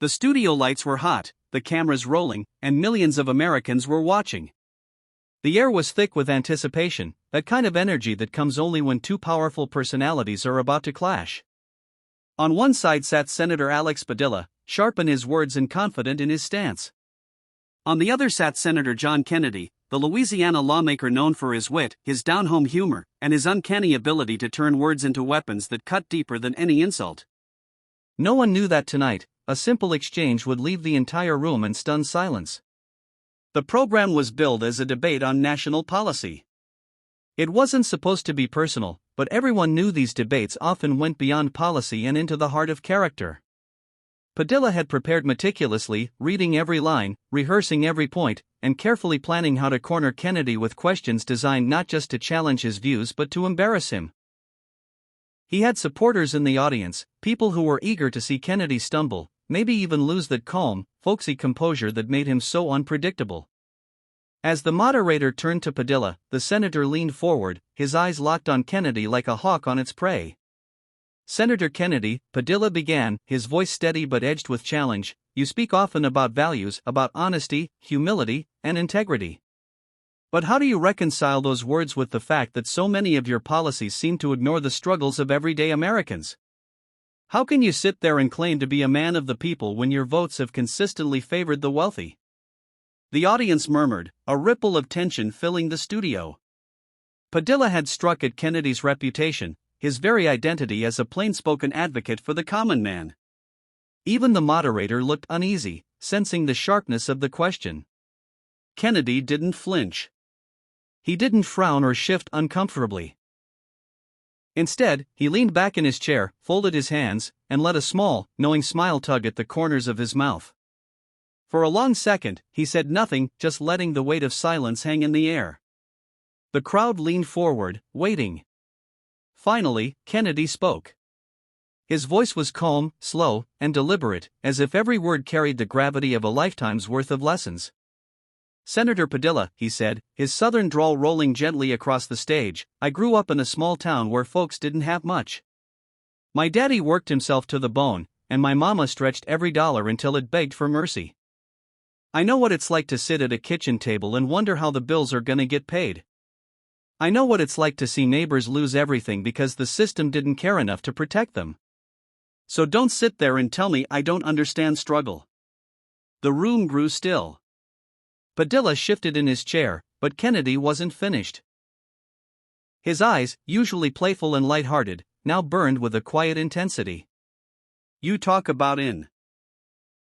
The studio lights were hot, the cameras rolling, and millions of Americans were watching. The air was thick with anticipation, that kind of energy that comes only when two powerful personalities are about to clash. On one side sat Senator Alex Padilla, sharp in his words and confident in his stance. On the other sat Senator John Kennedy, the Louisiana lawmaker known for his wit, his down-home humor, and his uncanny ability to turn words into weapons that cut deeper than any insult. No one knew that tonight, a simple exchange would leave the entire room in stunned silence. The program was billed as a debate on national policy. It wasn't supposed to be personal, but everyone knew these debates often went beyond policy and into the heart of character. Padilla had prepared meticulously, reading every line, rehearsing every point, and carefully planning how to corner Kennedy with questions designed not just to challenge his views but to embarrass him. He had supporters in the audience, people who were eager to see Kennedy stumble, maybe even lose that calm, folksy composure that made him so unpredictable. As the moderator turned to Padilla, the senator leaned forward, his eyes locked on Kennedy like a hawk on its prey. "Senator Kennedy," Padilla began, his voice steady but edged with challenge, "you speak often about values, about honesty, humility, and integrity. But how do you reconcile those words with the fact that so many of your policies seem to ignore the struggles of everyday Americans? How can you sit there and claim to be a man of the people when your votes have consistently favored the wealthy?" The audience murmured, a ripple of tension filling the studio. Padilla had struck at Kennedy's reputation, his very identity as a plain-spoken advocate for the common man. Even the moderator looked uneasy, sensing the sharpness of the question. Kennedy didn't flinch. He didn't frown or shift uncomfortably. Instead, he leaned back in his chair, folded his hands, and let a small, knowing smile tug at the corners of his mouth. For a long second, he said nothing, just letting the weight of silence hang in the air. The crowd leaned forward, waiting. Finally, Kennedy spoke. His voice was calm, slow, and deliberate, as if every word carried the gravity of a lifetime's worth of lessons. "Senator Padilla," he said, his southern drawl rolling gently across the stage, "I grew up in a small town where folks didn't have much. My daddy worked himself to the bone, and my mama stretched every dollar until it begged for mercy. I know what it's like to sit at a kitchen table and wonder how the bills are gonna get paid. I know what it's like to see neighbors lose everything because the system didn't care enough to protect them. So don't sit there and tell me I don't understand struggle." The room grew still. Padilla shifted in his chair, but Kennedy wasn't finished. His eyes, usually playful and light-hearted, now burned with a quiet intensity. "You talk about in